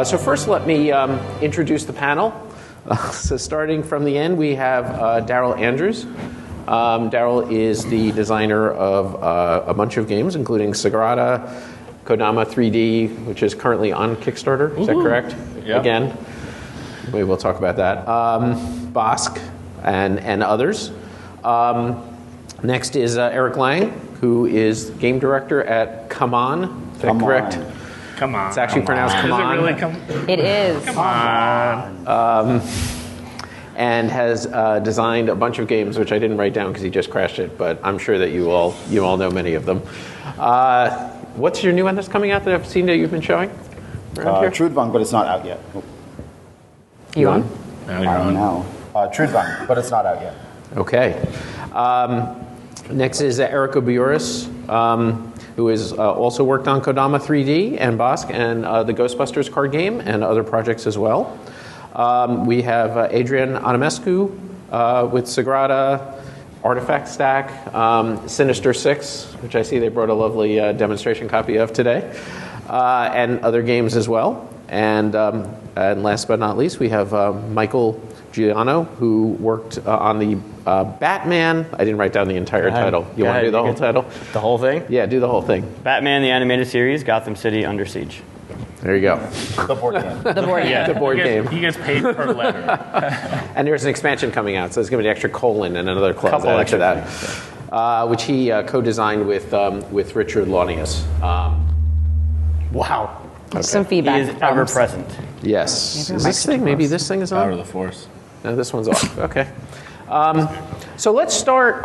So first, let me introduce the panel. So starting from the end, we have Daryl Andrews. Daryl is the designer of a bunch of games, including Sagrada, Kodama 3D, which is currently on Kickstarter. Is that correct? Yeah. Again, maybe we'll talk about that. Bosk and others. Next is Eric Lang, who is game director at Come On. Is that correct? Come on. It's actually pronounced Come On. Is it really come? It is. Come on. And has designed a bunch of games, which I didn't write down because he just crashed it, but I'm sure that you all know many of them. What's your new one that's coming out that I've seen that you've been showing around here? Trudvang, but it's not out yet. You on? Now you're on. Now. Trudvang, but it's not out yet. Okay. Next is Erica Bouyouris, who has also worked on Kodama 3D and Bosk and the Ghostbusters card game and other projects as well. We have Adrian Adamescu with Sagrada, Artifact Stack, Sinister 6, which I see they brought a lovely demonstration copy of today, and other games as well. And last but not least, we have Michael Guigliano, who worked on the Batman. I didn't write down the entire title. You want to do the whole title? The whole thing? Yeah, do the whole thing. Batman, the animated series, Gotham City, Under Siege. There you go. The board game. The board game. Yeah, The board game. He gets paid per letter. And there's an expansion coming out, so there's going to be an extra colon and another clause Couple added to extra that, which he co-designed with Richard Launius. Wow. Some He feedback. is ever present. Yes. Is this thing? Maybe this thing is Power of on. the Force. No, this one's off. Okay. So let's start.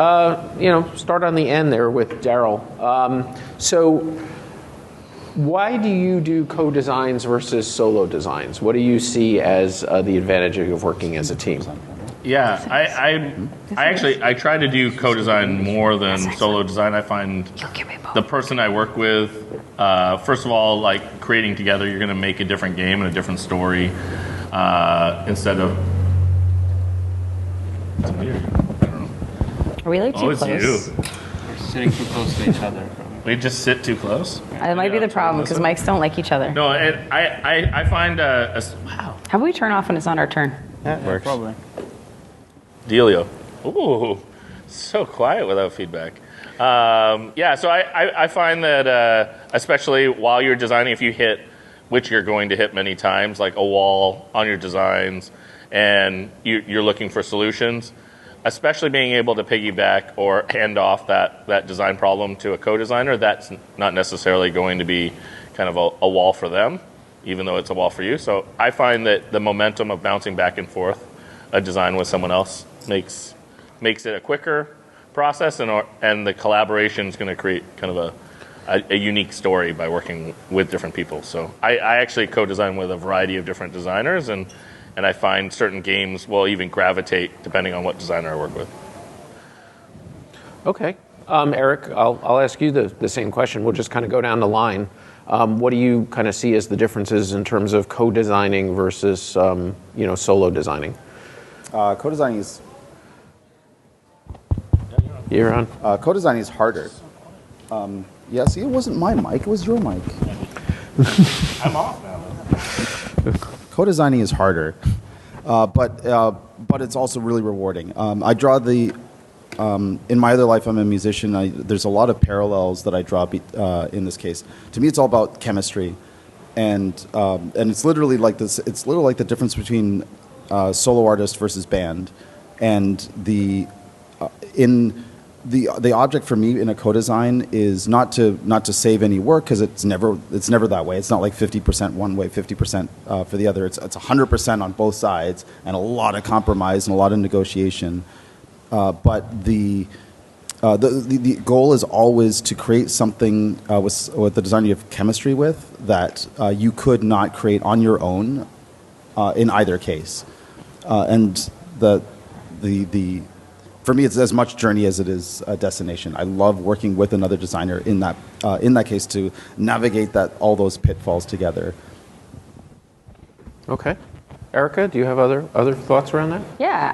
Start on the end there with Daryl. So, why do you do co-designs versus solo designs? What do you see as the advantage of working as a team? Yeah, I try to do co-design more than solo design. I find the person I work with, first of all, like creating together, you're going to make a different game and a different story instead of. It's weird. I don't know. Are we like too It's close? you. We're sitting too close to each other. We just sit too close. That might be the problem because mics don't like each other. No, I find wow. How about we turn off when it's not our turn? That works. Probably. Dealio. Ooh, so quiet without feedback. So I find that especially while you're designing, if you hit, which you're going to hit many times, like a wall on your designs, and you're looking for solutions, especially being able to piggyback or hand off that design problem to a co-designer, that's not necessarily going to be kind of a wall for them, even though it's a wall for you. So I find that the momentum of bouncing back and forth a design with someone else makes it a quicker process, and the collaboration is going to create kind of a unique story by working with different people. So I actually co-design with a variety of different designers, and I find certain games will even gravitate depending on what designer I work with. Okay. Eric, I'll ask you the same question. We'll just kind of go down the line. What do you kind of see as the differences in terms of co-designing versus solo designing? Co-designing is You're on. co-designing is harder. See, it wasn't my mic; it was your mic. I'm off now. Co-designing is harder, but it's also really rewarding. I draw in my other life, I'm a musician. There's a lot of parallels that I draw in this case. To me, it's all about chemistry, and it's literally like this. It's literally like the difference between solo artist versus band, and the object for me in a co-design is not to save any work, because it's never that way. It's not like 50% one way, 50% for the other. It's 100% on both sides, and a lot of compromise and a lot of negotiation. But the goal is always to create something with the designer you have chemistry with that you could not create on your own in either case. And for me, it's as much journey as it is a destination. I love working with another designer in that case to navigate all those pitfalls together. Okay. Erica, do you have other thoughts around that? Yeah,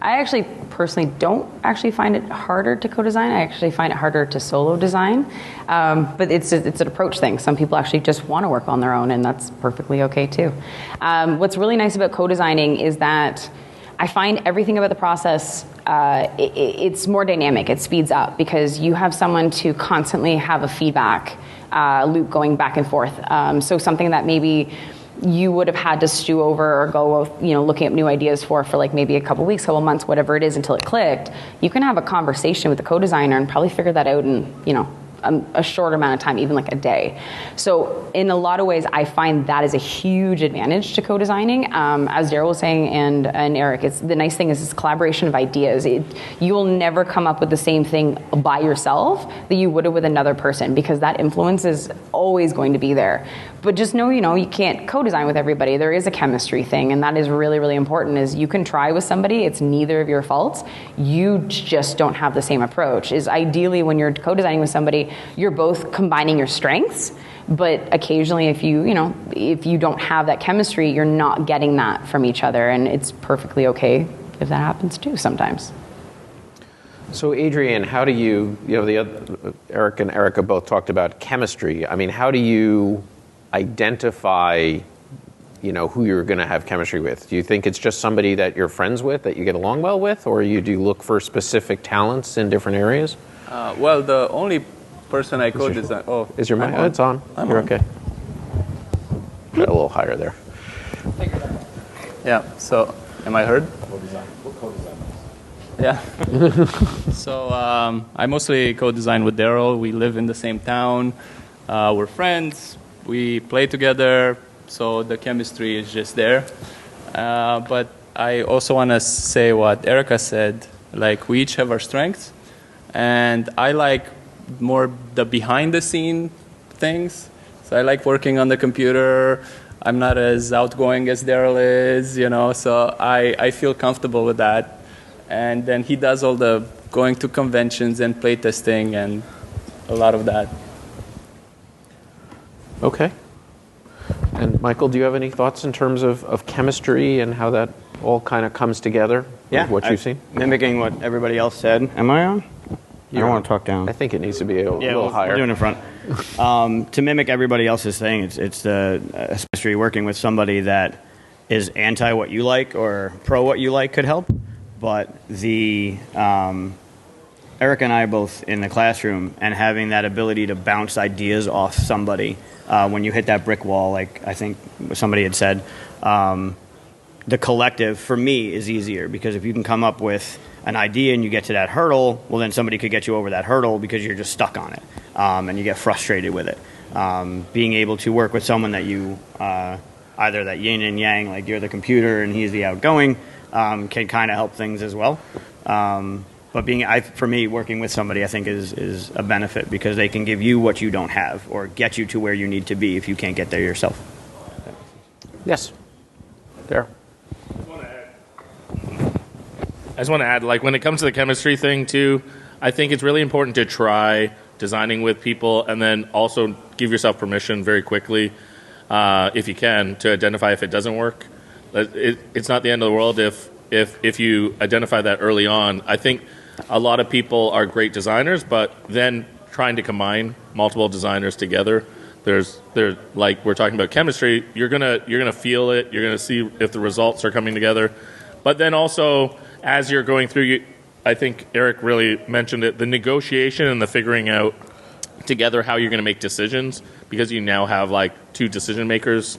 I actually personally don't actually find it harder to co-design. I actually find it harder to solo design. But it's an approach thing. Some people actually just want to work on their own, and that's perfectly okay too. What's really nice about co-designing is that I find everything about the process, it's more dynamic. It speeds up because you have someone to constantly have a feedback loop going back and forth. So something that maybe you would have had to stew over or go, looking up new ideas for like maybe a couple weeks, couple months, whatever it is until it clicked, you can have a conversation with the co-designer and probably figure that out in, a short amount of time, even like a day. So in a lot of ways, I find that is a huge advantage to co-designing. As Daryl was saying and Eric, the nice thing is it's a collaboration of ideas. You will never come up with the same thing by yourself that you would have with another person because that influence is always going to be there. But just know, you can't co-design with everybody. There is a chemistry thing, and that is really, really important. Is you can try with somebody, it's neither of your faults. You just don't have the same approach. Is ideally when you're co-designing with somebody, you're both combining your strengths, but occasionally if you don't have that chemistry, you're not getting that from each other, and it's perfectly okay if that happens too sometimes. So Adrian, how do you, Eric and Erica both talked about chemistry. I mean, how do you identify, who you're going to have chemistry with? Do you think it's just somebody that you're friends with, that you get along well with, or do you look for specific talents in different areas? Well, the only person I co-design... Oh, is your mic? It's on. You're okay. Try a little higher there. Yeah, so am I heard? Yeah. So I mostly co-design with Daryl. We live in the same town. We're friends. We play together. So the chemistry is just there. But I also want to say what Erica said. Like, we each have our strengths. And I like more the behind-the-scene things. So I like working on the computer. I'm not as outgoing as Daryl is, so I feel comfortable with that. And then he does all the going to conventions and playtesting and a lot of that. Okay. And Michael, do you have any thoughts in terms of chemistry and how that all kind of comes together? Yeah. What you've seen? Mimicking what everybody else said. Am I on? I don't want to talk down. I think it needs to be a little higher. We'll do it in front. To mimic everybody else's thing, it's especially working with somebody that is anti what you like or pro what you like could help. But Eric and I are both in the classroom, and having that ability to bounce ideas off somebody when you hit that brick wall, like I think somebody had said, the collective for me is easier, because if you can come up with an idea and you get to that hurdle, well, then somebody could get you over that hurdle because you're just stuck on it, and you get frustrated with it. Being able to work with someone that you either that yin and yang, like you're the computer and he's the outgoing, can kind of help things as well. But for me, working with somebody, I think is a benefit, because they can give you what you don't have or get you to where you need to be if you can't get there yourself. Yes. There. I just want to add, like, when it comes to the chemistry thing too, I think it's really important to try designing with people, and then also give yourself permission very quickly, if you can, to identify if it doesn't work. It's not the end of the world if you identify that early on. I think a lot of people are great designers, but then trying to combine multiple designers together, there's like we're talking about chemistry, you're gonna feel it, you're gonna see if the results are coming together. But then also, as you're going through, I think Eric really mentioned it, the negotiation and the figuring out together how you're going to make decisions, because you now have like two decision makers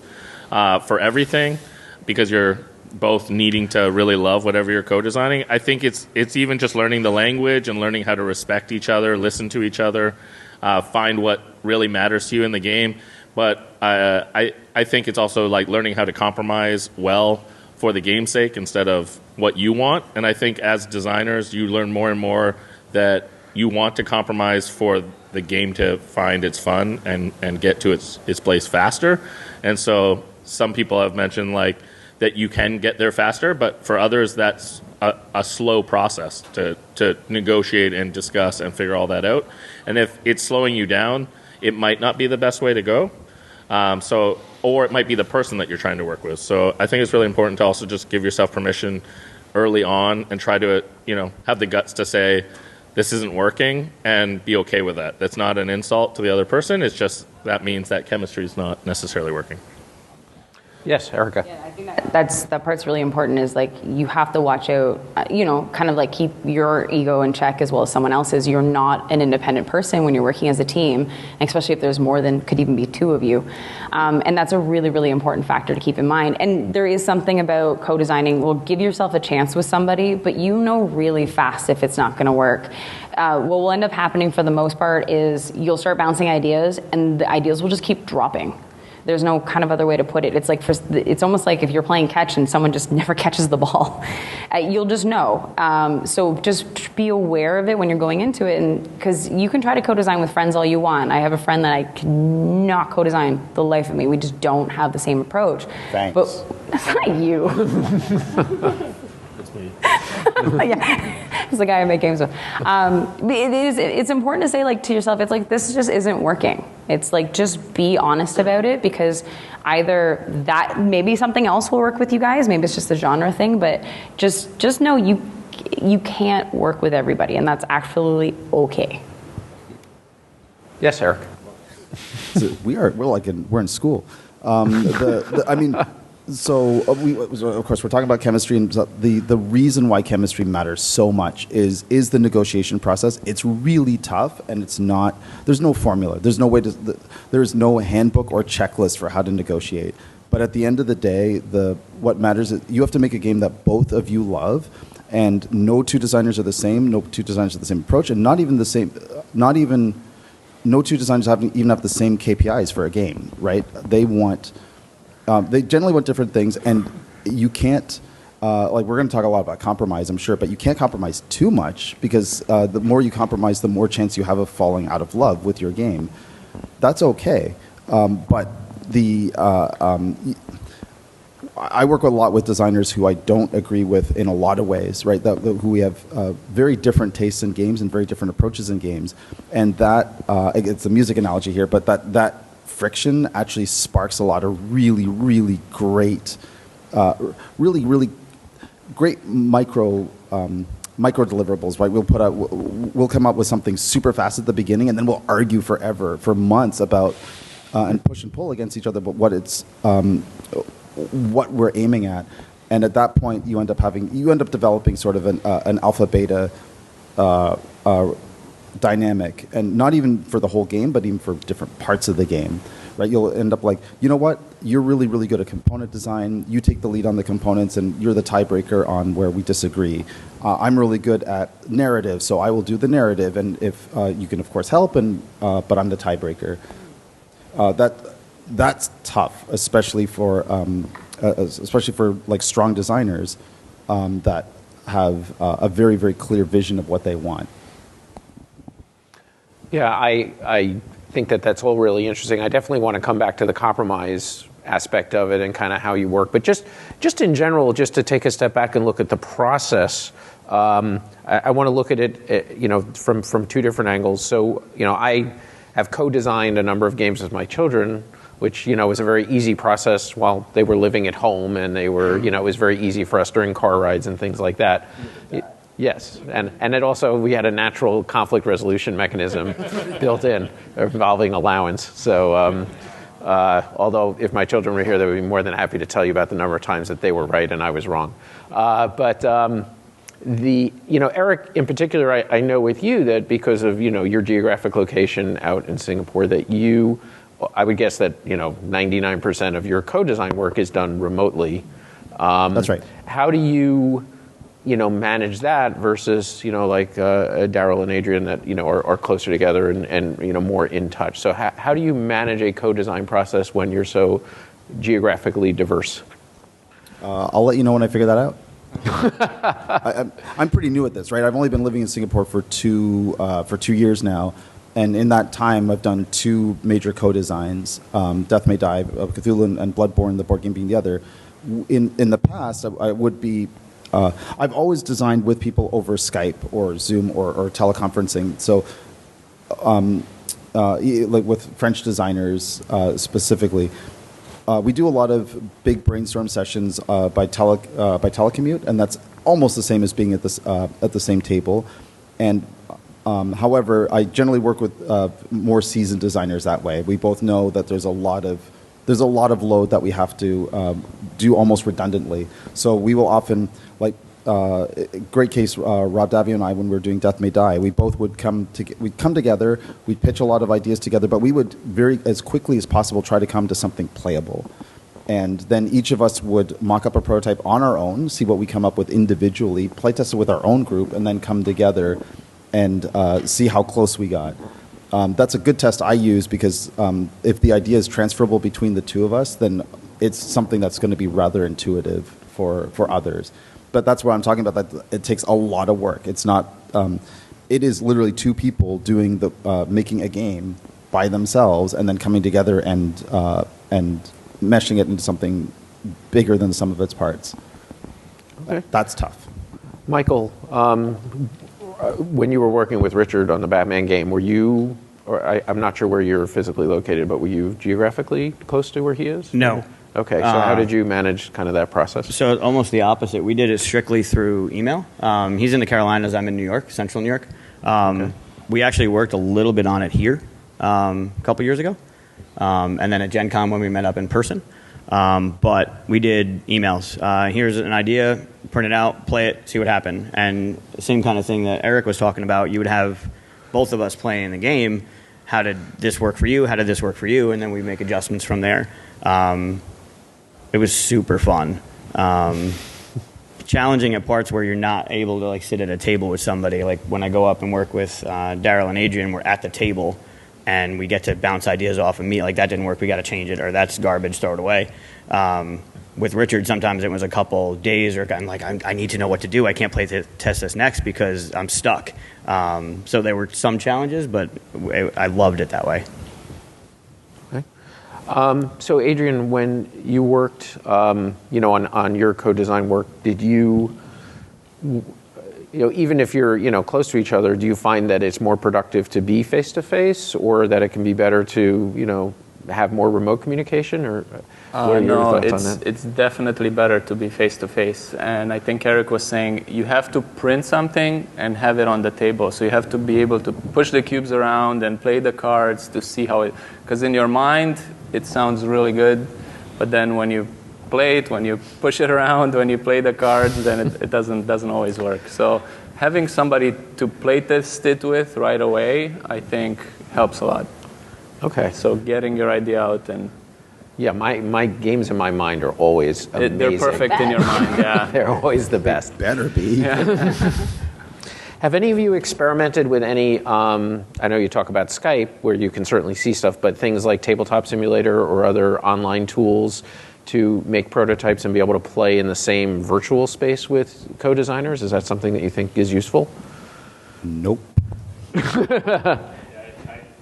for everything, because you're both needing to really love whatever you're co-designing. I think it's even just learning the language and learning how to respect each other, listen to each other, find what really matters to you in the game. But I think it's also like learning how to compromise well for the game's sake instead of what you want. And I think as designers, you learn more and more that you want to compromise for the game to find its fun and get to its place faster. And so some people have mentioned like that you can get there faster, but for others that's a slow process to negotiate and discuss and figure all that out. And if it's slowing you down, it might not be the best way to go. Or it might be the person that you're trying to work with. So I think it's really important to also just give yourself permission early on and try to, have the guts to say, this isn't working, and be okay with that. That's not an insult to the other person. It's just that means that chemistry is not necessarily working. Yes, Erica. Yeah, I think that part's really important. Is like you have to watch out, kind of like keep your ego in check as well as someone else's. You're not an independent person when you're working as a team, especially if there's more than could even be two of you, and that's a really, really important factor to keep in mind. And there is something about co-designing. Well, give yourself a chance with somebody, but you know really fast if it's not going to work. What will end up happening for the most part is you'll start bouncing ideas, and the ideas will just keep dropping. There's no kind of other way to put it. It's like it's almost like if you're playing catch and someone just never catches the ball, you'll just know. So just be aware of it when you're going into it, and because you can try to co-design with friends all you want. I have a friend that I cannot co-design the life of me. We just don't have the same approach. Thanks. But that's not you. That's me. Yeah, it's the guy I make games with. It's important to say like to yourself, it's like this just isn't working. It's like just be honest about it, because either that maybe something else will work with you guys, maybe it's just a genre thing, but just know you can't work with everybody, and that's absolutely okay. Yes, Eric. So we're in school. So of course we're talking about chemistry, and the reason why chemistry matters so much is the negotiation process. It's really tough, and it's not. There's no formula. There's no way to. There's no handbook or checklist for how to negotiate. But at the end of the day, what matters is you have to make a game that both of you love, and no two designers are the same. No two designers have the same approach, and not even the same. Not even no two designers have the same KPIs for a game. Right? They generally want different things, and you can't, we're going to talk a lot about compromise, I'm sure, but you can't compromise too much, because the more you compromise, the more chance you have of falling out of love with your game. That's okay, but I work a lot with designers who I don't agree with in a lot of ways, right? Who we have very different tastes in games and very different approaches in games, and that, it's a music analogy here, but that friction actually sparks a lot of really, really great, really great micro deliverables. Right, we'll come up with something super fast at the beginning, and then we'll argue forever, for months about and push and pull against each other. But what we're aiming at, and at that point, you end up developing sort of an alpha beta dynamic, and not even for the whole game, but even for different parts of the game, right? You'll end up like, you know what? You're really, really good at component design. You take the lead on the components, and you're the tiebreaker on where we disagree. I'm really good at narrative, so I will do the narrative, and if you can, of course, help, but I'm the tiebreaker. That's tough, especially for like strong designers that have a very, very clear vision of what they want. Yeah, I think that's all really interesting. I definitely want to come back to the compromise aspect of it and kind of how you work. But just in general, just to take a step back and look at the process, I want to look at it, from two different angles. So, I have co-designed a number of games with my children, which, was a very easy process while they were living at home, and they were, it was very easy for us during car rides and things like that. Yes, and it also, we had a natural conflict resolution mechanism built in involving allowance. So although if my children were here, they would be more than happy to tell you about the number of times that they were right and I was wrong. But Eric in particular, I know with you that because of, your geographic location out in Singapore, that I would guess that, 99% of your co-design work is done remotely. That's right. How do you manage that versus, like Daryl and Adrian that, are closer together and more in touch? So how do you manage a co-design process when you're so geographically diverse? I'll let you know when I figure that out. I'm pretty new at this, right? I've only been living in Singapore for 2 years now. And in that time, I've done 2 major co-designs, Death May Die of Cthulhu and Bloodborne, the board game being the other. In the past, I would be... I've always designed with people over Skype or Zoom or teleconferencing. So, like with French designers specifically, we do a lot of big brainstorm sessions by telecommute, and that's almost the same as being at the same table. And however, I generally work with more seasoned designers that way. We both know that there's a lot of load that we have to do almost redundantly. So we will often, like, great case, Rob Davio and I, when we were doing Death May Die, we both would we'd come together, we'd pitch a lot of ideas together, but we would as quickly as possible try to come to something playable. And then each of us would mock up a prototype on our own, see what we come up with individually, playtest it with our own group, and then come together and see how close we got. That's a good test I use because if the idea is transferable between the two of us, then it's something that's going to be rather intuitive for others. But that's what I'm talking about, that it takes a lot of work. It's not, it is literally two people doing making a game by themselves and then coming together and meshing it into something bigger than the sum of its parts. Okay. That's tough. Michael, when you were working with Richard on the Batman game, were you, I'm not sure where you're physically located, but were you geographically close to where he is? No. Okay, so how did you manage kind of that process? So almost the opposite. We did it strictly through email. He's in the Carolinas. I'm in New York, central New York. Okay. We actually worked a little bit on it here a couple years ago. And then at Gen Con when we met up in person. But we did emails. Here's an idea, print it out, play it, see what happened. And same kind of thing that Eric was talking about. You would have both of us playing the game. How did this work for you? How did this work for you? And then we make adjustments from there. It was super fun. Challenging at parts where you're not able to like sit at a table with somebody. Like when I go up and work with Daryl and Adrian, we're at the table and we get to bounce ideas off of me. Like that didn't work, we got to change it, or that's garbage, throw it away. With Richard, sometimes it was a couple days, or I'm like, I need to know what to do. I can't play test this next because I'm stuck. So there were some challenges, but I loved it that way. So Adrian, when you worked, on your co-design work, did you, even if you're, close to each other, do you find that it's more productive to be face-to-face, or that it can be better to, have more remote communication, or what are your thoughts on that? It's definitely better to be face-to-face. And I think Eric was saying you have to print something and have it on the table. So you have to be able to push the cubes around and play the cards to see how it, because in your mind, it sounds really good, but then when you play it, when you push it around, when you play the cards, then it doesn't always work. So having somebody to play test it with right away, I think helps a lot. Okay. So getting your idea out and... Yeah, my games in my mind are always amazing. They're perfect in your mind, yeah. They're always the best. Better be. Yeah. Have any of you experimented with any, I know you talk about Skype, where you can certainly see stuff, but things like Tabletop Simulator or other online tools to make prototypes and be able to play in the same virtual space with co-designers? Is that something that you think is useful? Nope.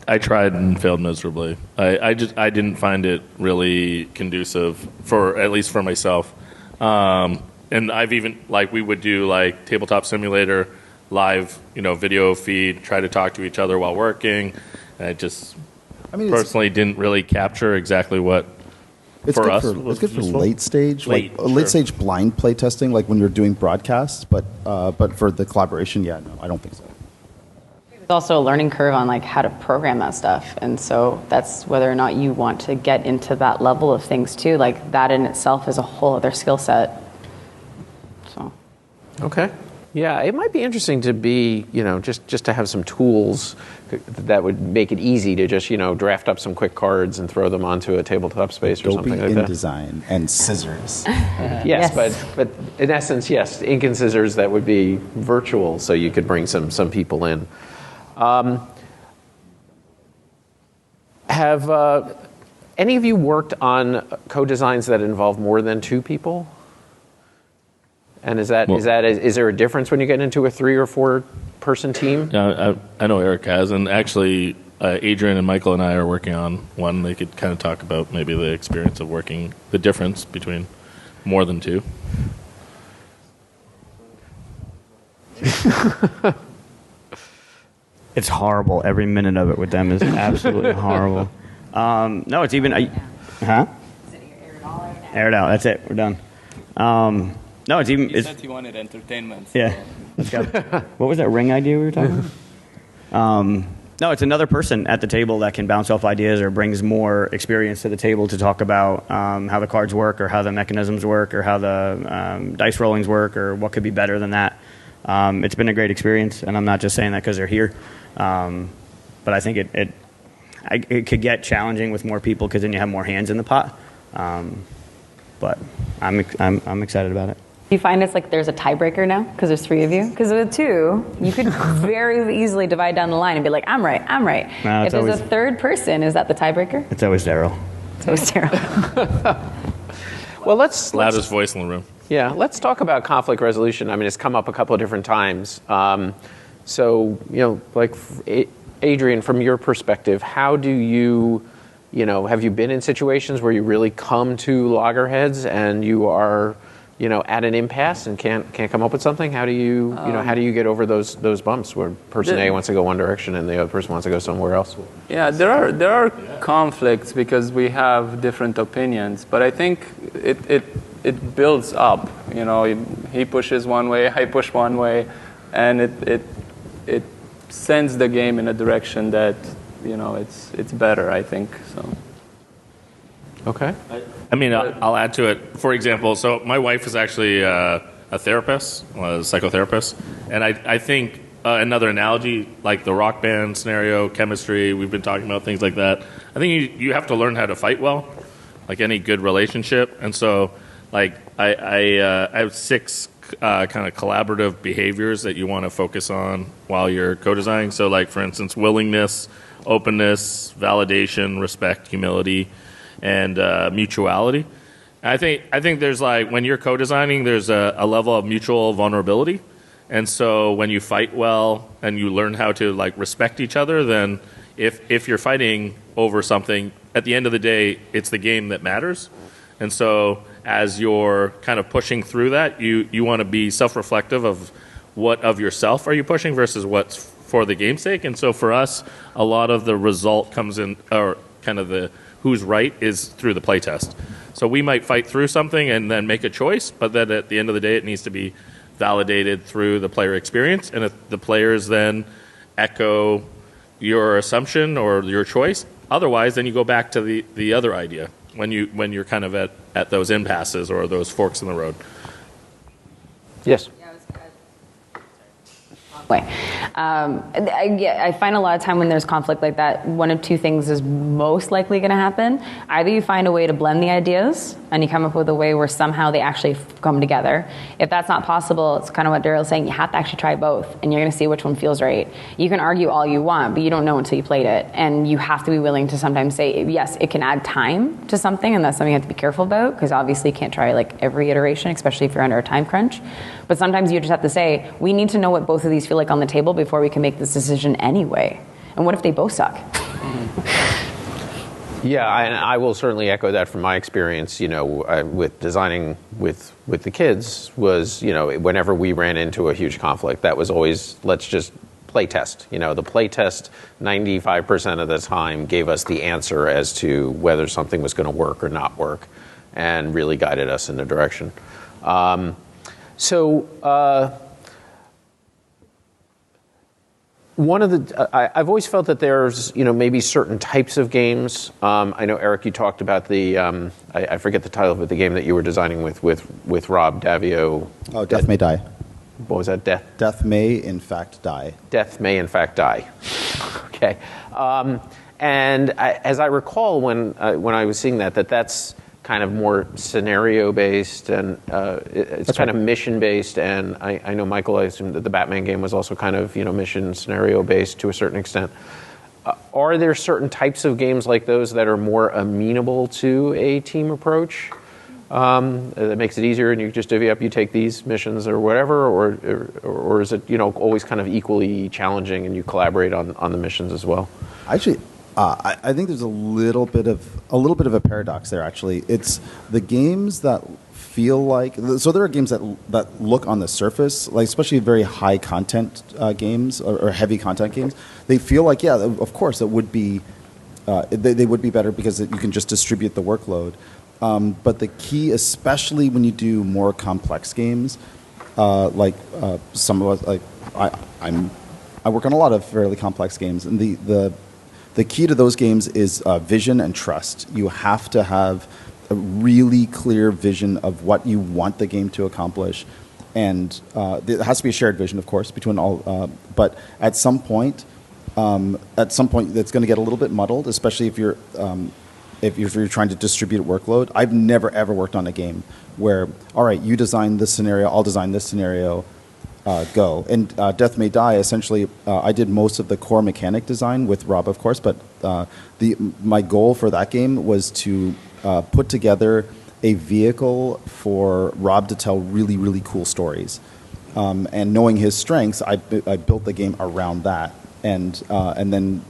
I tried and failed miserably. I didn't find it really conducive at least for myself. And I've even, we would do Tabletop Simulator, live, video feed, try to talk to each other while working. And I just personally didn't really capture exactly what it's for good us. It's good for late stage, late stage blind play testing, like when you're doing broadcasts. But for the collaboration, no, I don't think so. There's also a learning curve on how to program that stuff, and so that's whether or not you want to get into that level of things too. Like that in itself is a whole other skill set. So. Okay. Yeah, it might be interesting to be, just to have some tools that would make it easy to just, draft up some quick cards and throw them onto a tabletop space or something like that. InDesign and scissors. Yes, but in essence, yes, ink and scissors, that would be virtual, so you could bring some people in. Have any of you worked on co-designs that involve more than two people? And is there a difference when you get into a 3 or 4 person team? Yeah, I know Eric has, and actually Adrian and Michael and I are working on one. They could kind of talk about maybe the experience of working, the difference between more than 2. It's horrible. Every minute of it with them is absolutely horrible. No, it's even... Huh? Air it out. That's it. We're done. No, it's even. He said he wanted entertainment. So. Yeah. Let's go. What was that ring idea we were talking about? No, it's another person at the table that can bounce off ideas or brings more experience to the table to talk about how the cards work or how the mechanisms work or how the dice rollings work or what could be better than that. It's been a great experience, and I'm not just saying that because they're here. But I think it could get challenging with more people because then you have more hands in the pot. But I'm excited about it. Do you find it's like there's a tiebreaker now because there's 3 of you? Because with 2, you could very easily divide down the line and be like, I'm right. No, if there's a third person, is that the tiebreaker? It's always Daryl. It's always Daryl. Well, let's Loudest voice in the room. Yeah, let's talk about conflict resolution. I mean, it's come up a couple of different times. So, like Adrian, from your perspective, how do you, have you been in situations where you really come to loggerheads and you are, at an impasse and can't come up with something? How do you, how do you get over those bumps where person A wants to go one direction and the other person wants to go somewhere else? Yeah, there are conflicts because we have different opinions, but I think it builds up. He pushes one way, I push one way, and it sends the game in a direction that it's better, I think. So. Okay. I mean, I'll add to it. For example, so my wife is actually a therapist, a psychotherapist, and I think another analogy, like the rock band scenario, chemistry, we've been talking about things like that. I think you have to learn how to fight well, like any good relationship. And so, like, I have 6 kind of collaborative behaviors that you want to focus on while you're co-designing. So, like, for instance, willingness, openness, validation, respect, humility, and mutuality. I think there's, like, when you're co-designing, there's a level of mutual vulnerability. And so when you fight well and you learn how to, like, respect each other, then if you're fighting over something, at the end of the day, it's the game that matters. And so as you're kind of pushing through that, you want to be self-reflective of what of yourself are you pushing versus what's for the game's sake. And so for us, a lot of the result comes in, or kind of the who's right is through the playtest. So we might fight through something and then make a choice, but then at the end of the day, it needs to be validated through the player experience. And if the players then echo your assumption or your choice, otherwise, then you go back to the other idea when you're kind of at those impasses or those forks in the road. Yes. Way. I find a lot of time when there's conflict like that, one of 2 things is most likely going to happen. Either you find a way to blend the ideas and you come up with a way where somehow they actually come together. If that's not possible, it's kind of what Daryl's saying, you have to actually try both and you're going to see which one feels right. You can argue all you want, but you don't know until you played it. And you have to be willing to sometimes say, yes, it can add time to something, and that's something you have to be careful about, because obviously you can't try like every iteration, especially if you're under a time crunch. But sometimes you just have to say, we need to know what both of these feel like on the table before we can make this decision anyway. And what if they both suck? Yeah, and I will certainly echo that from my experience, with designing with the kids was, whenever we ran into a huge conflict, that was always, let's just play test. The play test 95% of the time gave us the answer as to whether something was going to work or not work, and really guided us in the direction. One of the, I've always felt that there's, maybe certain types of games. I know, Eric, you talked about the, I forget the title of it, the game that you were designing with Rob Davio. Oh, Death May Die. What was that? Death May, in fact, die. Death May, in fact, die. Okay. And as I recall, when I was seeing that's kind of more scenario-based, and it's kind of mission-based, and I know, Michael, I assume that the Batman game was also kind of, mission scenario-based to a certain extent. Are there certain types of games like those that are more amenable to a team approach that makes it easier and you just divvy up, you take these missions or whatever, or is it, always kind of equally challenging and you collaborate on the missions as well? Actually, I think there's a little bit of a paradox there. Actually, it's the games that feel like, so there are games that look on the surface, like especially very high content games or heavy content games. They feel like, yeah, of course, it would be they would be better because you can just distribute the workload. But the key, especially when you do more complex games, some of us, I work on a lot of fairly complex games, and the key to those games is vision and trust. You have to have a really clear vision of what you want the game to accomplish, and there has to be a shared vision, of course, between all. But at some point, it's going to get a little bit muddled, especially if you're trying to distribute workload. I've never ever worked on a game where, all right, you design this scenario, I'll design this scenario, go. And Death May Die, essentially, I did most of the core mechanic design with Rob, of course, but my goal for that game was to put together a vehicle for Rob to tell really, really cool stories. And knowing his strengths, I built the game around that. And then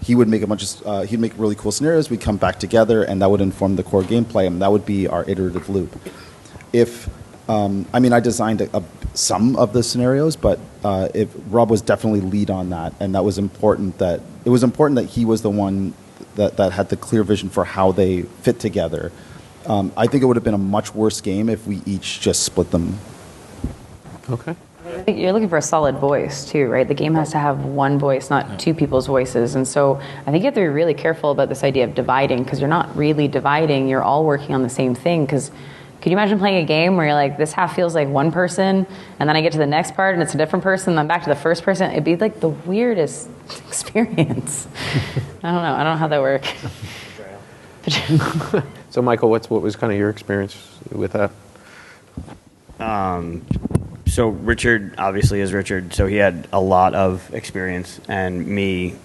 he would make he'd make really cool scenarios. We'd come back together, and that would inform the core gameplay, and that would be our iterative loop. I designed some of the scenarios, but if Rob was definitely lead on that, and that was important. That it was important that he was the one that had the clear vision for how they fit together. I think it would have been a much worse game if we each just split them. Okay. I think you're looking for a solid voice too, right? The game has to have one voice, not two people's voices. And so I think you have to be really careful about this idea of dividing, because you're not really dividing. You're all working on the same thing. Because could you imagine playing a game where you're like, this half feels like one person, and then I get to the next part and it's a different person, and then back to the first person? It'd be like the weirdest experience. I don't know how that works. So Michael, what was kind of your experience with that? So Richard obviously is Richard, so he had a lot of experience, and me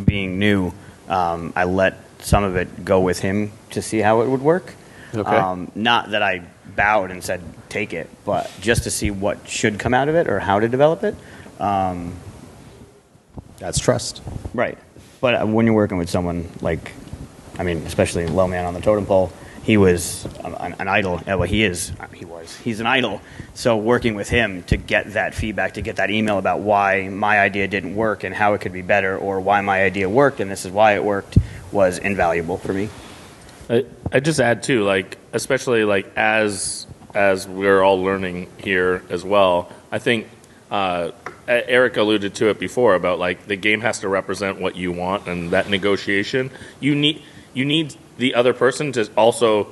being new, I let some of it go with him to see how it would work. Okay. Not that I bowed and said, take it, but just to see what should come out of it or how to develop it. That's trust. Right. But when you're working with someone especially low man on the totem pole, he was an idol. Well, he's an idol. So working with him to get that feedback, to get that email about why my idea didn't work and how it could be better, or why my idea worked and this is why it worked, was invaluable for me. I just add too, especially as we're all learning here as well. I think Eric alluded to it before about the game has to represent what you want, and that negotiation. You need the other person to also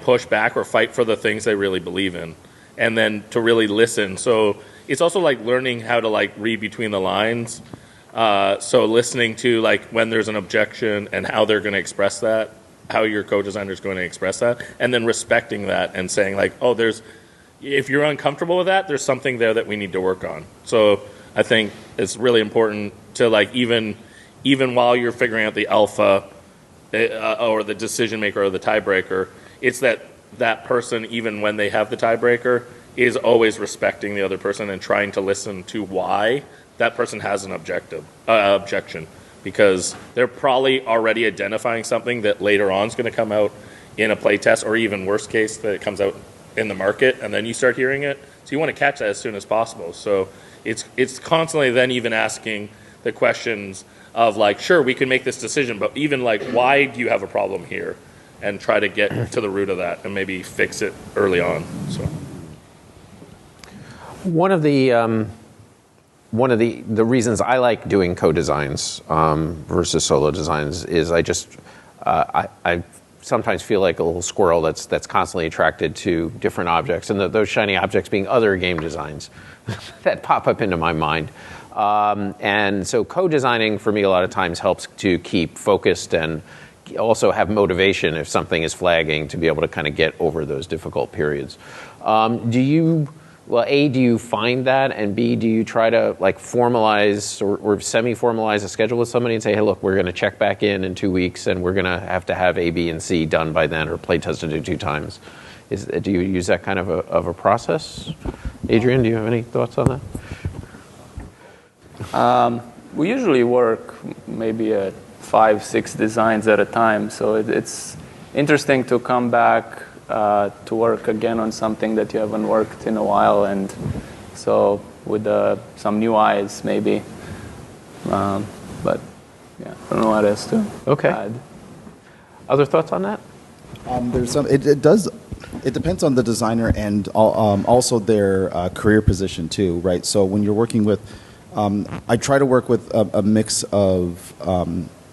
push back or fight for the things they really believe in, and then to really listen. So it's also learning how to read between the lines. So listening to when there's an objection and how they're going to express that, how your co-designer is going to express that, and then respecting that and saying if you're uncomfortable with that, there's something there that we need to work on. So I think it's really important to even while you're figuring out the alpha or the decision maker or the tiebreaker, it's that person, even when they have the tiebreaker, is always respecting the other person and trying to listen to why that person has an objection. Because they're probably already identifying something that later on is going to come out in a play test, or even worst case, that it comes out in the market, and then you start hearing it. So you want to catch that as soon as possible. So it's constantly then even asking the questions of sure, we can make this decision, but even why do you have a problem here? And try to get to the root of that and maybe fix it early on. So one of the reasons I like doing co-designs versus solo designs is I sometimes feel like a little squirrel that's constantly attracted to different objects, and those shiny objects being other game designs that pop up into my mind. And so co-designing for me a lot of times helps to keep focused and also have motivation if something is flagging, to be able to kind of get over those difficult periods. Do you find that, and B, do you try to formalize or semi-formalize a schedule with somebody and say, hey, look, we're going to check back in 2 weeks, and we're going to have A, B, and C done by then, or play tested it 2 times? Do you use that kind of a process? Adrian, do you have any thoughts on that? We usually work maybe at 5-6 designs at a time, so it's interesting to come back to work again on something that you haven't worked in a while, and so with some new eyes maybe. But yeah, I don't know what else to add. Other thoughts on that? There's some. It does. It depends on the designer and also their career position too, right? So when you're working with, I try to work with a mix of,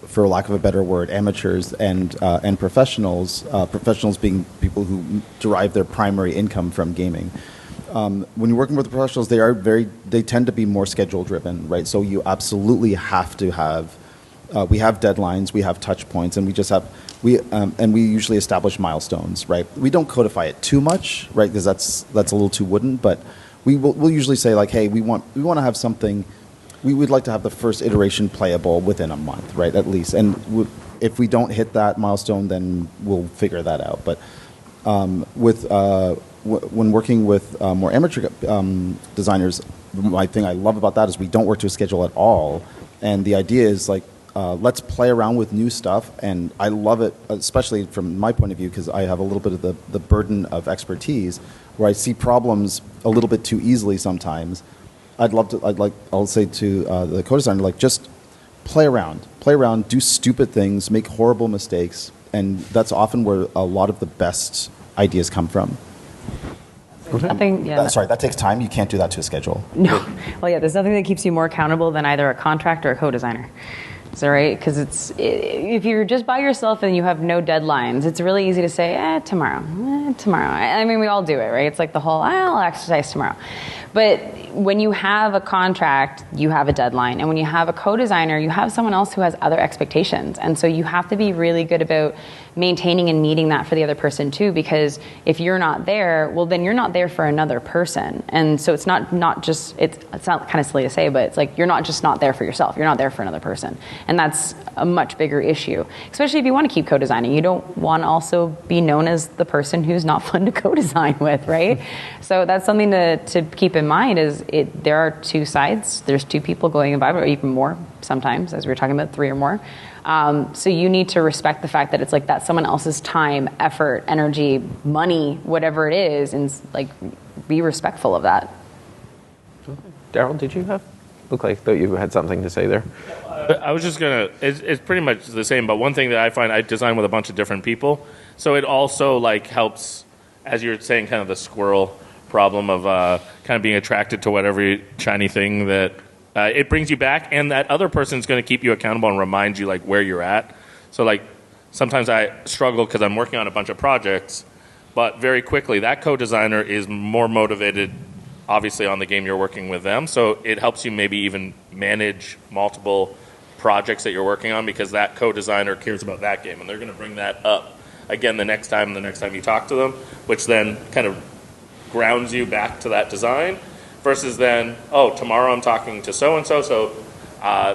for lack of a better word, amateurs and professionals. Professionals being people who derive their primary income from gaming. When you're working with the professionals, they tend to be more schedule driven, right? So you absolutely have to have. We have deadlines, we have touch points, and we usually establish milestones, right? We don't codify it too much, right? Because that's a little too wooden, but we'll usually say like, hey, we want to have something. We'd like to have the first iteration playable within a month, right? At least, and if we don't hit that milestone, then we'll figure that out. But when working with more amateur designers, my thing I love about that is we don't work to a schedule at all, and the idea is like. Let's play around with new stuff, and I love it, especially from my point of view, because I have a little bit of the burden of expertise, where I see problems a little bit too easily sometimes. I'll say to the co-designer, like, just play around, do stupid things, make horrible mistakes, and that's often where a lot of the best ideas come from. Sorry, that takes time. You can't do that to a schedule. No. Well, yeah, there's nothing that keeps you more accountable than either a contractor or a co-designer. So, right? Because if you're just by yourself and you have no deadlines, it's really easy to say, tomorrow. I mean, we all do it, right? It's like the whole, I'll exercise tomorrow. But when you have a contract, you have a deadline. And when you have a co-designer, you have someone else who has other expectations. And so you have to be really good about maintaining and meeting that for the other person too, because if you're not there, well, then you're not there for another person. And so it's not just, it's not kind of silly to say, but it's like you're not just not there for yourself, you're not there for another person. And that's a much bigger issue, especially if you want to keep co-designing. You don't want to also be known as the person who's not fun to co-design with, right? So that's something to keep in mind is there are two sides. There's two people going about, or even more sometimes, as we were talking about, 3 or more. So you need to respect the fact that it's like that's someone else's time, effort, energy, money, whatever it is, and like be respectful of that. Okay. Daryl, did you look like though you had something to say there? I was just gonna. It's pretty much the same, but one thing that I find I design with a bunch of different people, so it also like helps, as you're saying, kind of the squirrel problem of kind of being attracted to whatever shiny thing that. It brings you back, and that other person's going to keep you accountable and remind you like where you're at. So like sometimes I struggle because I'm working on a bunch of projects, but very quickly that co-designer is more motivated, obviously, on the game you're working with them. So it helps you maybe even manage multiple projects that you're working on because that co-designer cares about that game, and they're going to bring that up again the next time you talk to them, which then kind of grounds you back to that design. Versus then, tomorrow I'm talking to so-and-so, so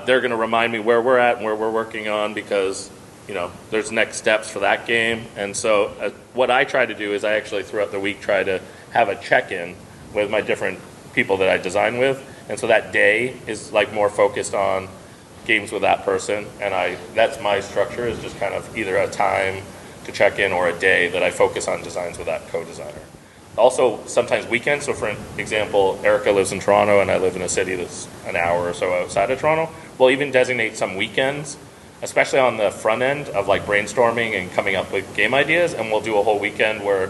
they're going to remind me where we're at and where we're working on because, there's next steps for that game. And so what I try to do is I actually throughout the week try to have a check-in with my different people that I design with. And so that day is like more focused on games with that person. And that's my structure is just kind of either a time to check in or a day that I focus on designs with that co-designer. Also, sometimes weekends. So, for example, Erica lives in Toronto, and I live in a city that's an hour or so outside of Toronto. We'll even designate some weekends, especially on the front end of like brainstorming and coming up with game ideas. And we'll do a whole weekend where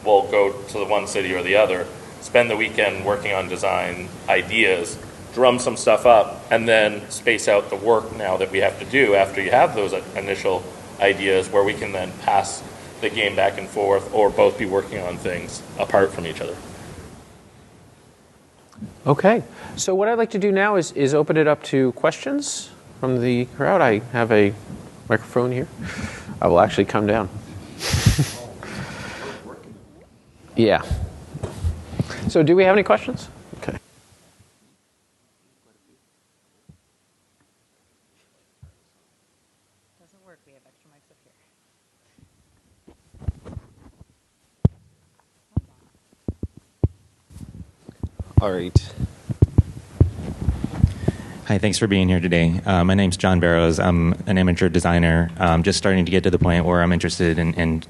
we'll go to the one city or the other, spend the weekend working on design ideas, drum some stuff up, and then space out the work now that we have to do after you have those initial ideas, where we can then pass the game back and forth or both be working on things apart from each other. Okay, so what I'd like to do now is open it up to questions from the crowd. I have a microphone here. I will actually come down. Yeah. So do we have any questions? Okay. Doesn't work. We have extra mics up here. All right. Hi, thanks for being here today. My name's John Barrows. I'm an amateur designer, just starting to get to the point where I'm interested in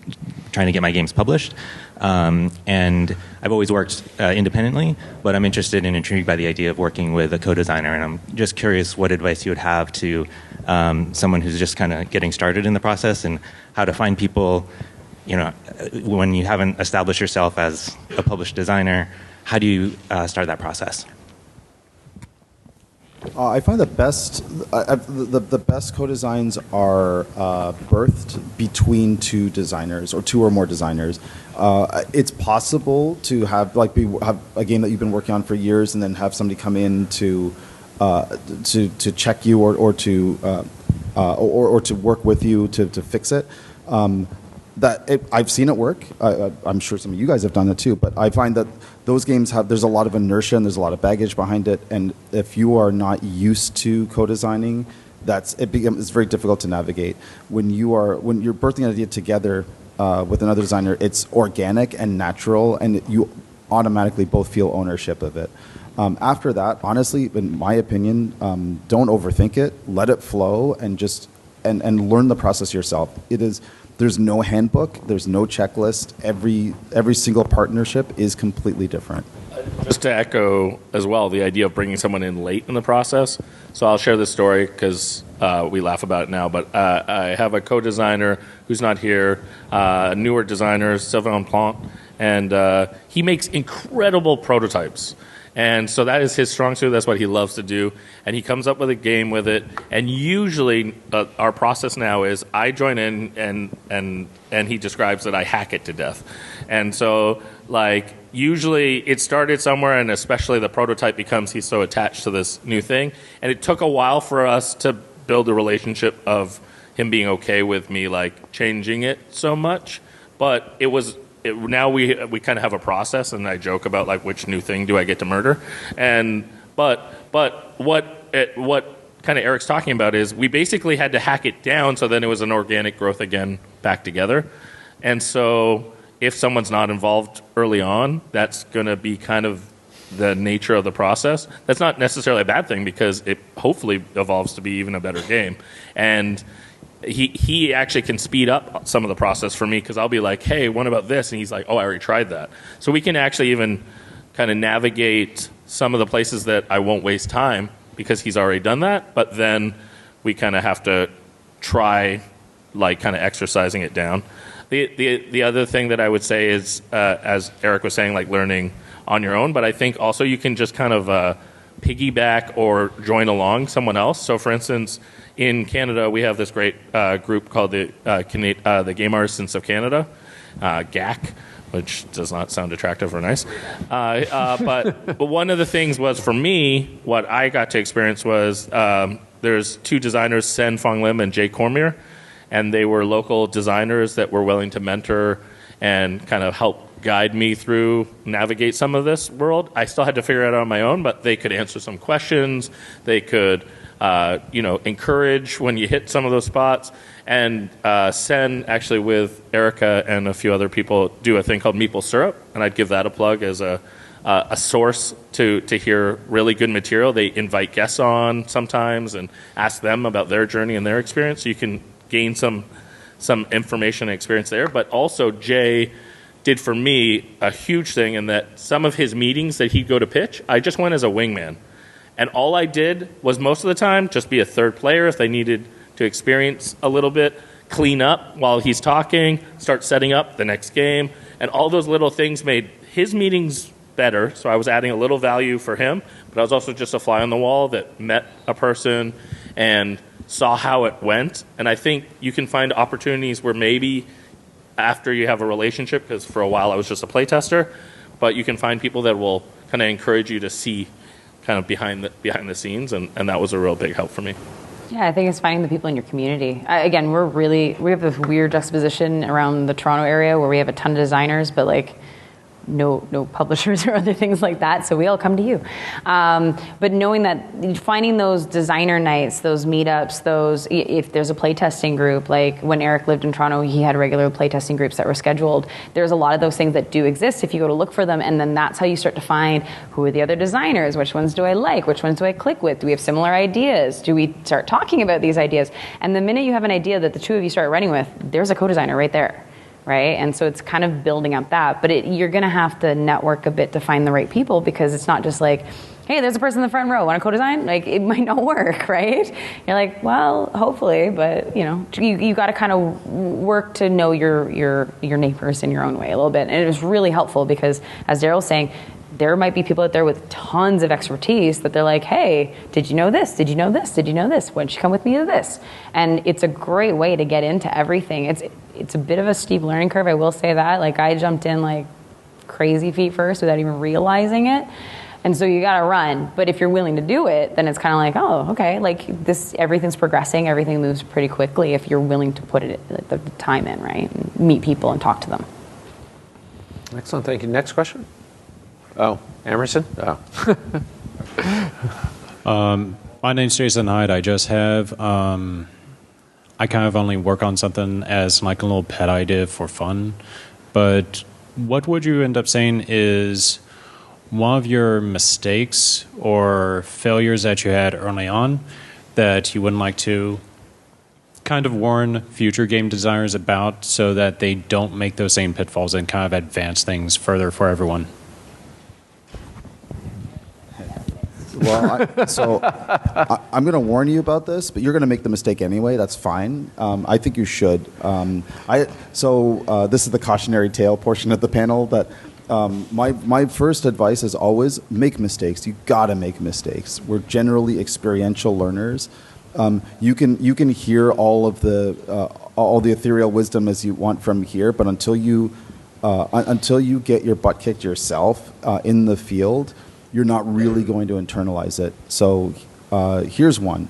trying to get my games published. And I've always worked independently, but I'm interested and intrigued by the idea of working with a co-designer. And I'm just curious what advice you would have to someone who's just kind of getting started in the process and how to find people when you haven't established yourself as a published designer, how do you start that process? I find the best co-designs are birthed between two designers or two or more designers. It's possible to have have a game that you've been working on for years and then have somebody come in to check you or to work with you to fix it. I've seen it work. I'm sure some of you guys have done it too. But I find that those games there's a lot of inertia and there's a lot of baggage behind it. And if you are not used to co-designing, it's very difficult to navigate. When you're birthing an idea together with another designer, it's organic and natural, and you automatically both feel ownership of it. After that, honestly, in my opinion, don't overthink it. Let it flow and just and learn the process yourself. There's no handbook. There's no checklist. Every single partnership is completely different. Just to echo as well, the idea of bringing someone in late in the process. So I'll share this story because we laugh about it now, but I have a co-designer who's not here, a newer designer, Sylvain Plante, and he makes incredible prototypes. And so that is his strong suit. That's what he loves to do. And he comes up with a game with it. And usually our process now is I join in and he describes that I hack it to death. And so usually it started somewhere, and especially the prototype becomes he's so attached to this new thing. And it took a while for us to build a relationship of him being okay with me changing it so much. But now we kind of have a process, and I joke about which new thing do I get to murder, but what kind of Eric's talking about is we basically had to hack it down so then it was an organic growth again back together, and so if someone's not involved early on, that's going to be kind of the nature of the process. That's not necessarily a bad thing because it hopefully evolves to be even a better game, and he actually can speed up some of the process for me because I'll be like, hey, what about this? And he's like, oh, I already tried that. So we can actually even kind of navigate some of the places that I won't waste time because he's already done that. But then we kind of have to try kind of exercising it down. The other thing that I would say is, as Eric was saying, learning on your own. But I think also you can just kind of piggyback or join along someone else. So for instance, in Canada, we have this great group called the Game Artists of Canada, GAC, which does not sound attractive or nice. But one of the things was, for me, what I got to experience was there's two designers, Sen Fong Lim and Jay Cormier, and they were local designers that were willing to mentor and kind of help guide me through, navigate some of this world. I still had to figure it out on my own, but they could answer some questions. They could encourage when you hit some of those spots. And Sen, actually, with Erica and a few other people, do a thing called Meeple Syrup, and I'd give that a plug as a source to hear really good material. They invite guests on sometimes and ask them about their journey and their experience, so you can gain some information and experience there. But also, Jay did for me a huge thing in that some of his meetings that he'd go to pitch, I just went as a wingman. And all I did was most of the time just be a third player if they needed to experience a little bit, clean up while he's talking, start setting up the next game. And all those little things made his meetings better. So I was adding a little value for him, but I was also just a fly on the wall that met a person and saw how it went. And I think you can find opportunities where maybe after you have a relationship, because for a while I was just a playtester, but you can find people that will kind of encourage you to see kind of behind the scenes, and that was a real big help for me. Yeah, I think it's finding the people in your community. Again, we have this weird juxtaposition around the Toronto area where we have a ton of designers, but no publishers or other things like that, so we all come to you. But knowing that, finding those designer nights, those meetups, if there's a playtesting group, like when Eric lived in Toronto, he had regular playtesting groups that were scheduled. There's a lot of those things that do exist if you go to look for them, and then that's how you start to find who are the other designers, which ones do I like, which ones do I click with, do we have similar ideas, do we start talking about these ideas? And the minute you have an idea that the two of you start running with, there's a co-designer right there. Right? And so it's kind of building up that. But you're going to have to network a bit to find the right people, because it's not just hey, there's a person in the front row, want to co-design? Like, it might not work, right? You're like, well, hopefully, but you got to kind of work to know your neighbors in your own way a little bit. And it was really helpful because, as Daryl's saying, there might be people out there with tons of expertise that they're like, hey, did you know this? Did you know this? Did you know this? Why don't you come with me to this? And it's a great way to get into everything. It's a bit of a steep learning curve, I will say that. Like, I jumped in like crazy feet first without even realizing it. And so you got to run. But if you're willing to do it, then it's kind of like, oh, okay, like this, everything's progressing. Everything moves pretty quickly if you're willing to put the time in, right? And meet people and talk to them. Excellent, thank you. Next question? Oh, Emerson? Oh. My name's Jason Hyde. I just have, I kind of only work on something as like a little pet idea for fun. But what would you end up saying is one of your mistakes or failures that you had early on that you wouldn't like to kind of warn future game designers about so that they don't make those same pitfalls and kind of advance things further for everyone? Well, I'm going to warn you about this, but you're going to make the mistake anyway. That's fine. I think you should. This is the cautionary tale portion of the panel. That my first advice is always make mistakes. You got to make mistakes. We're generally experiential learners. You can hear all the ethereal wisdom as you want from here, but until you get your butt kicked yourself in the field, you're not really going to internalize it. So here's one.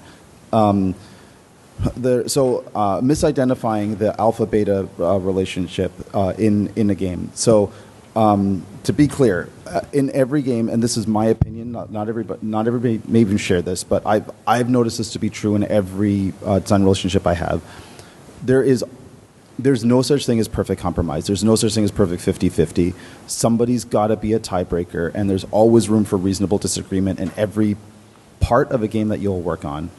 Misidentifying the alpha-beta relationship in a game. So to be clear, in every game, and this is my opinion, not everybody may even share this, but I've noticed this to be true in every design relationship I have. There's no such thing as perfect compromise. There's no such thing as perfect 50-50. Somebody's got to be a tiebreaker, and there's always room for reasonable disagreement in every part of a game that you'll work on.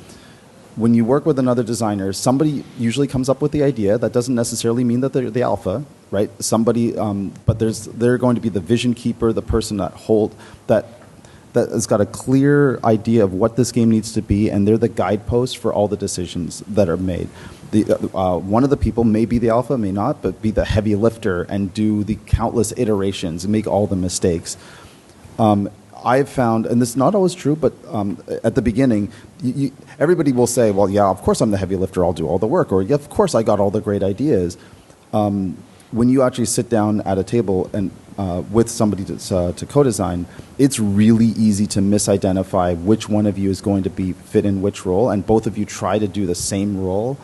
When you work with another designer, somebody usually comes up with the idea. That doesn't necessarily mean that they're the alpha, right? But they're going to be the vision keeper, the person that has got a clear idea of what this game needs to be, and they're the guidepost for all the decisions that are made. One of the people may be the alpha, may not, but be the heavy lifter and do the countless iterations and make all the mistakes. I've found, and this is not always true, but at the beginning, everybody will say, well, yeah, of course I'm the heavy lifter, I'll do all the work, or yeah, of course I got all the great ideas. When you actually sit down at a table and with somebody to co-design, it's really easy to misidentify which one of you is going to be fit in which role, and both of you try to do the same role.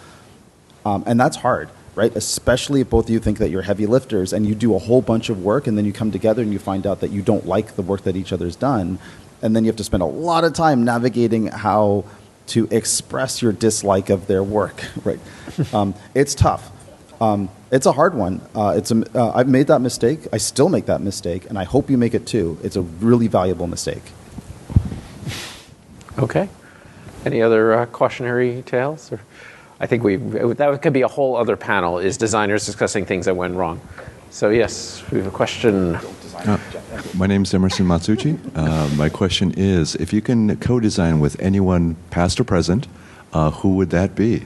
And that's hard, right? Especially if both of you think that you're heavy lifters and you do a whole bunch of work and then you come together and you find out that you don't like the work that each other's done. And then you have to spend a lot of time navigating how to express your dislike of their work, right? It's tough. It's a hard one. I've made that mistake. I still make that mistake, and I hope you make it too. It's a really valuable mistake. Okay. Any other cautionary tales? I think that could be a whole other panel, is designers discussing things that went wrong. So yes, we have a question. My name is Emerson Matsuchi. My question is, if you can co-design with anyone past or present, who would that be?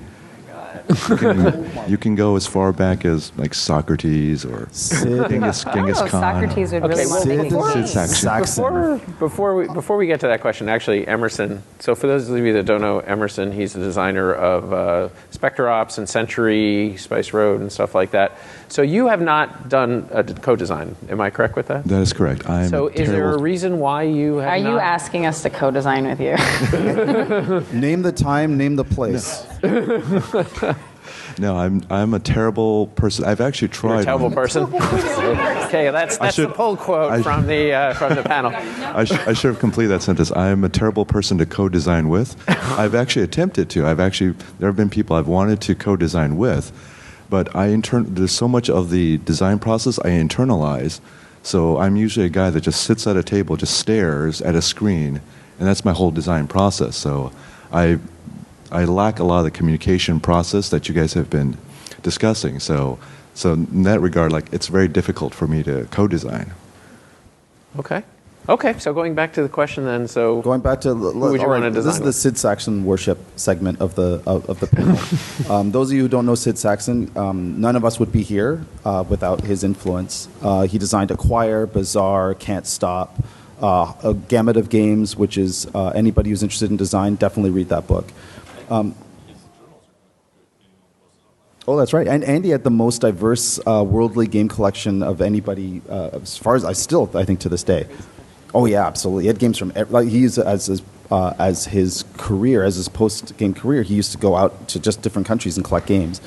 You can go as far back as like Socrates or Genghis Khan. Socrates would really want to make me Before we get to that question, actually, Emerson. So for those of you that don't know Emerson, he's the designer of Spectre Ops and Century, Spice Road, and stuff like that. So you have not done a co-design. Am I correct with that? That is correct. So is there a reason why you have not? Are you asking us to co-design with you? Name the time, name the place. No, I'm a terrible person. I've actually tried. You're a terrible person. Okay, that's the pull quote from the panel. I should have completed that sentence. I am a terrible person to co-design with. I've actually attempted to. There have been people I've wanted to co-design with, but there's so much of the design process I internalize. So I'm usually a guy that just sits at a table, just stares at a screen, and that's my whole design process. So I lack a lot of the communication process that you guys have been discussing. So in that regard, it's very difficult for me to co-design. Okay. Okay, so going back to the question then, so Going back to would you want to this design is the with? Sid Saxon worship segment of the panel. Those of you who don't know Sid Saxon, none of us would be here without his influence. He designed Acquire, Bazaar, Can't Stop, a gamut of games, which is anybody who's interested in design, definitely read that book. Oh, that's right. And Andy had the most diverse worldly game collection of anybody, as far as I think to this day. Oh yeah, absolutely. He had games from like he's as his career, as his post-game career, he used to go out to just different countries and collect games.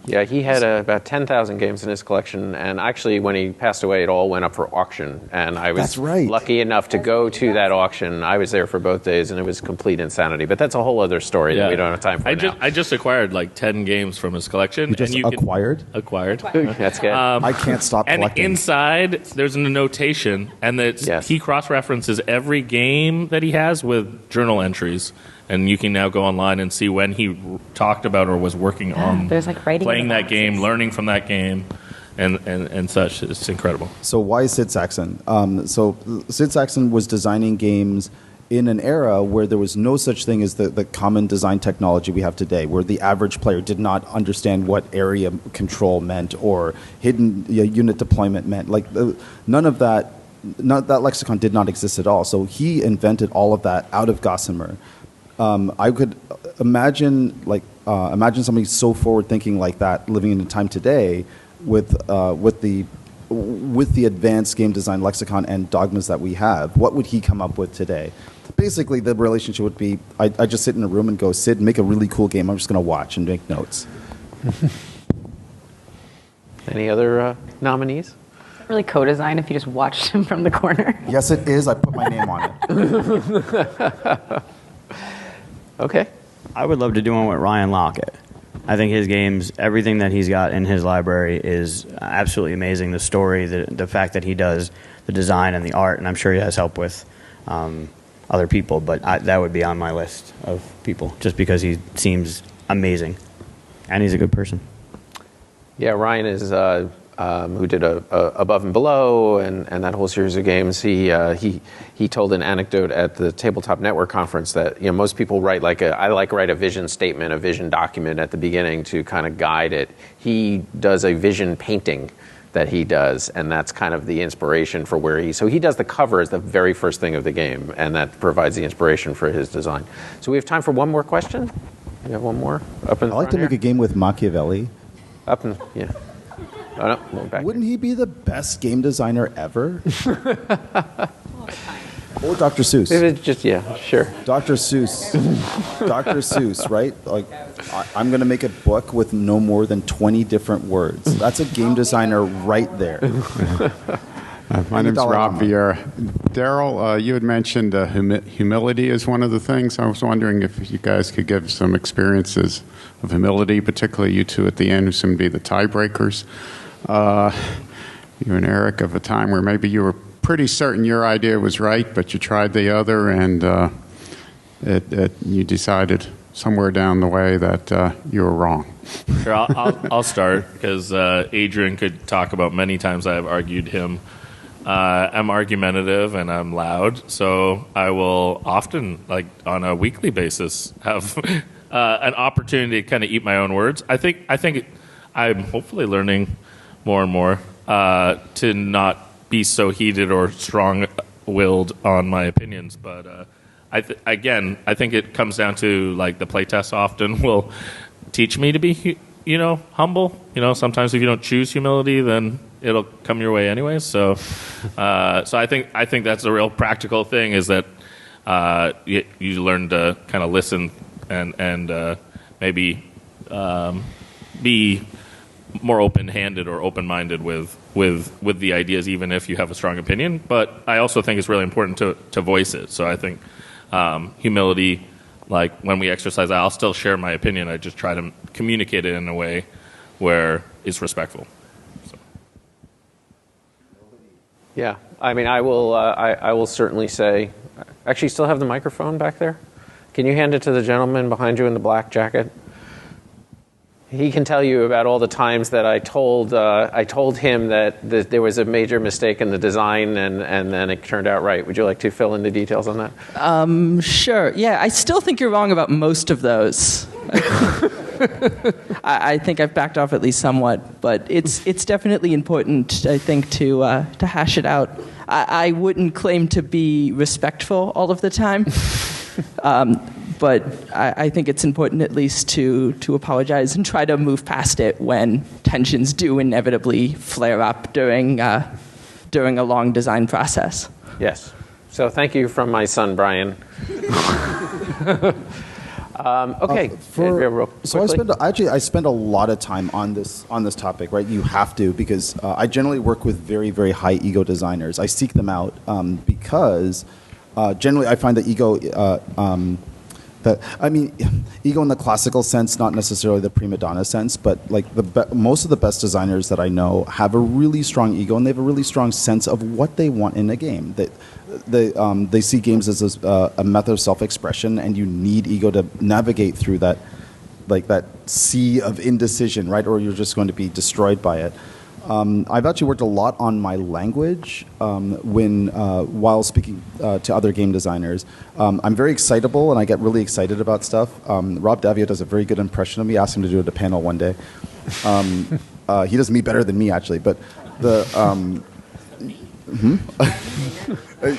Yeah, he had about 10,000 games in his collection, and actually, when he passed away, it all went up for auction. And I was That's right. lucky enough to go to that auction. I was there for both days, and it was complete insanity. But that's a whole other story that we don't have time for now. I just acquired like 10 games from his collection. You just acquired? Acquired. That's good. I can't stop And collecting. inside, there's a notation, and he cross-references every game that he has with journal entries. And you can now go online and see when he talked about or was working on There's like writing playing in the that game, learning from that game, and such. It's incredible. So why Sid Saxon? So Sid Saxon was designing games in an era where there was no such thing as the common design technology we have today, where the average player did not understand what area control meant or hidden unit deployment meant. Like none of that lexicon did not exist at all. So he invented all of that out of Gossamer. I could imagine somebody so forward thinking like that living in a time today with the advanced game design lexicon and dogmas that we have. What would he come up with today? Basically, the relationship would be I just sit in a room and go, Sid, make a really cool game. I'm just going to watch and make notes. Any other nominees? Really co-design if you just watched him from the corner. Yes, it is. I put my name on it. Okay. I would love to do one with Ryan Lockett. I think his games, everything that he's got in his library is absolutely amazing. The story, the fact that he does the design and the art, and I'm sure he has help with other people, but that would be on my list of people just because he seems amazing and he's a good person. Yeah, Ryan is who did Above and Below and that whole series of games. He told an anecdote at the Tabletop Network conference that most people write I write a vision statement, a vision document at the beginning to kind of guide it. He does a vision painting that he does, and that's kind of the inspiration for so he does the cover as the very first thing of the game, and that provides the inspiration for his design. So we have time for one more question. We have one more up in the I like to make a game with Machiavelli. yeah. Oh, no, we're back. Wouldn't he be the best game designer ever? Or Dr. Seuss. If it's just, sure. Dr. Seuss. Dr. Seuss, right? Like, I'm going to make a book with no more than 20 different words. That's a game designer right there. My name's Rob Vieira. Daryl, you had mentioned humility as one of the things. I was wondering if you guys could give some experiences of humility, particularly you two at the end who seem to be the tiebreakers. You and Eric, of a time where maybe you were pretty certain your idea was right, but you tried the other, and you decided somewhere down the way that you were wrong. Sure, I'll start because Adrian could talk about many times I've argued him. I'm argumentative and I'm loud, so I will often, on a weekly basis, have an opportunity to kind of eat my own words. I think I'm hopefully learning more and more to not be so heated or strong-willed on my opinions. But I think it comes down to the playtests often will teach me to be, humble. Sometimes if you don't choose humility, then it'll come your way anyway. So I think that's a real practical thing is that you learn to kind of listen and maybe be more open-handed or open-minded with the ideas, even if you have a strong opinion. But I also think it's really important to voice it. So I think humility, when we exercise that, I'll still share my opinion. I just try to communicate it in a way where it's respectful. So. Yeah, I mean, I will certainly say. Actually, you still have the microphone back there? Can you hand it to the gentleman behind you in the black jacket? He can tell you about all the times that I told him that there was a major mistake in the design, and then it turned out right. Would you like to fill in the details on that? Sure. Yeah, I still think you're wrong about most of those. I think I've backed off at least somewhat, but it's definitely important, I think, to hash it out. I wouldn't claim to be respectful all of the time, but I think it's important at least to apologize and try to move past it when tensions do inevitably flare up during a long design process. Yes. So thank you from my son, Brian. Okay. I spend a lot of time on this topic, right? You have to, because I generally work with very, very high ego designers. I seek them out because generally I find that ego ego in the classical sense, not necessarily the prima donna sense, but like most of the best designers that I know have a really strong ego, and they have a really strong sense of what they want in a game. They see games as a method of self-expression, and you need ego to navigate through that sea of indecision, right? Or you're just going to be destroyed by it. I've actually worked a lot on my language while speaking to other game designers. I'm very excitable, and I get really excited about stuff. Rob Davio does a very good impression of me. Asked him to do it at a panel one day. He does me better than me, actually. But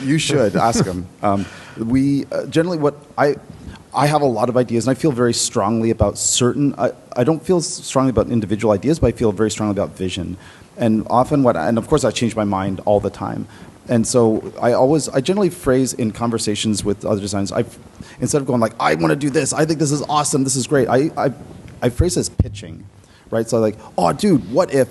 you should ask him. We generally I have a lot of ideas, and I feel very strongly about certain. I don't feel strongly about individual ideas, but I feel very strongly about vision. And often, and of course, I change my mind all the time. And so I generally phrase in conversations with other designers. Instead of going like, I want to do this, I think this is awesome, this is great. I phrase it as pitching, right? So like, oh, dude, what if,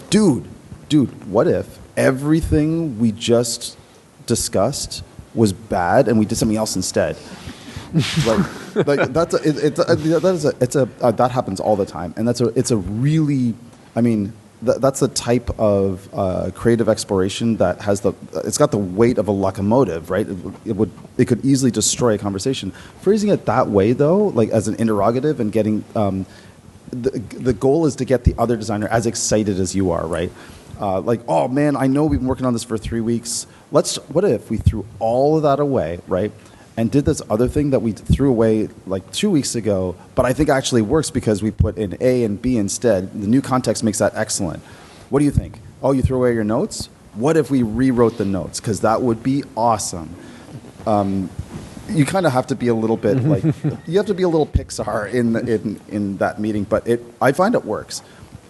what if everything we just discussed was bad and we did something else instead? That happens all the time, and that's a type of creative exploration that it's got the weight of a locomotive, right? It could easily destroy a conversation. Phrasing it that way, though, like as an interrogative, and getting the goal is to get the other designer as excited as you are, right? Like, oh man, I know we've been working on this for 3 weeks. What if we threw all of that away, right? And did this other thing that we threw away like 2 weeks ago, but I think actually works because we put in A and B instead. The new context makes that excellent. What do you think? Oh, you threw away your notes? What if we rewrote the notes? Because that would be awesome. You kind of have to be a little bit like, you have to be a little Pixar in that meeting, but I find it works.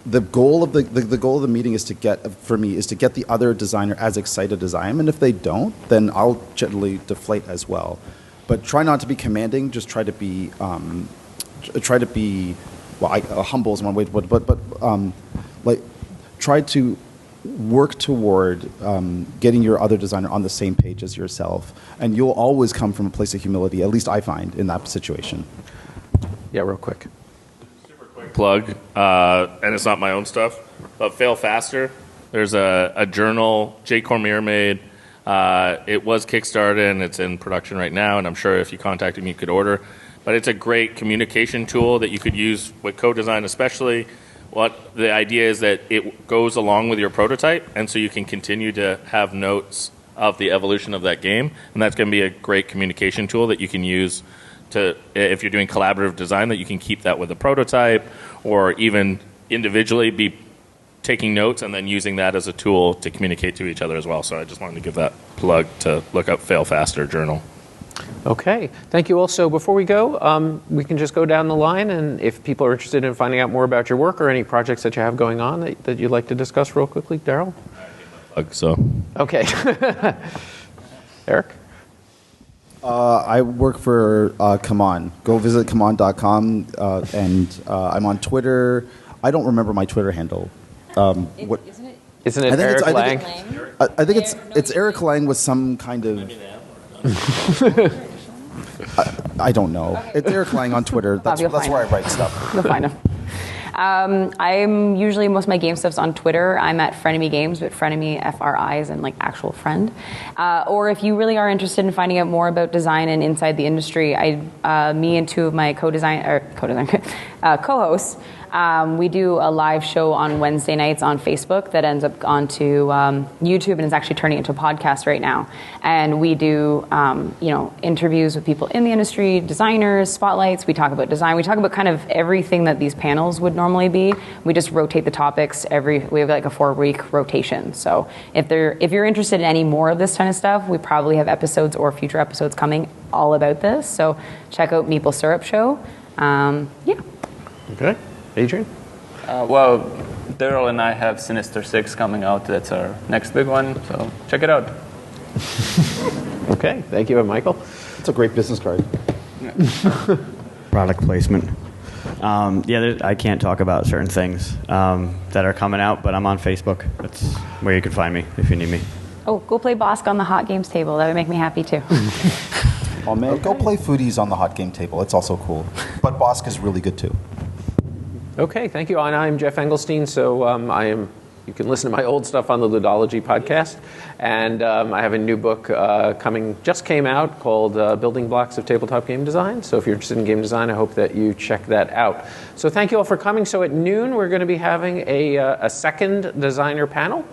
The goal of the meeting is to get the other designer as excited as I am, and if they don't, then I'll gently deflate as well. But try not to be commanding. Just try to be humble is one way, but try to work toward getting your other designer on the same page as yourself, and you'll always come from a place of humility. At least I find in that situation. Yeah, real quick. Plug, and it's not my own stuff, but Fail Faster. There's a journal Jay Cormier made. It was Kickstarted, and it's in production right now, and I'm sure if you contacted me, you could order. But it's a great communication tool that you could use with co-design, especially. What the idea is that it goes along with your prototype, and so you can continue to have notes of the evolution of that game, and that's going to be a great communication tool that you can use if you're doing collaborative design, that you can keep that with a prototype, or even individually be taking notes and then using that as a tool to communicate to each other as well. So I just wanted to give that plug to look up Fail Faster Journal. Okay, thank you all. So before we go, we can just go down the line, and if people are interested in finding out more about your work or any projects that you have going on that you'd like to discuss real quickly, Daryl? Okay. Eric? I work for Come On. Go visit comeon.com, and I'm on Twitter. I don't remember my Twitter handle. Isn't it Eric Lang? I think it's Eric Lang with some kind of... I don't know. It's Eric Lang on Twitter. That's where I write stuff. You'll find him. I'm usually, most of my game stuff's on Twitter. I'm at Frenemy Games, but Frenemy, F-R-I, is in like actual friend. Or if you really are interested in finding out more about design and inside the industry, me and two of my co-hosts, We do a live show on Wednesday nights on Facebook that ends up onto YouTube and is actually turning into a podcast right now. And we do, interviews with people in the industry, designers, spotlights. We talk about design. We talk about kind of everything that these panels would normally be. We just rotate the topics we have like a 4-week rotation. So if you're interested in any more of this kind of stuff, we probably have episodes or future episodes coming all about this. So check out Maple Syrup Show. Okay. Adrian? Well, Daryl and I have Sinister 6 coming out. That's our next big one, so check it out. Okay, thank you, Michael. It's a great business card. Product placement. I can't talk about certain things that are coming out, but I'm on Facebook. That's where you can find me if you need me. Oh, go play Bosk on the Hot Games table. That would make me happy too. Go play Foodies on the Hot Game table. It's also cool. But Bosk is really good too. Okay, thank you. And I'm Geoff Engelstein. So you can listen to my old stuff on the Ludology podcast. And I have a new book just came out called Building Blocks of Tabletop Game Design. So if you're interested in game design, I hope that you check that out. So thank you all for coming. So at noon, we're going to be having a second designer panel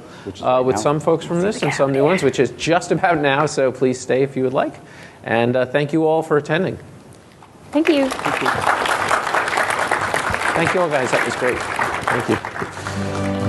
with some folks from this and some new ones, which is just about now. So please stay if you would like. And thank you all for attending. Thank you. Thank you all, guys. That was great. Thank you.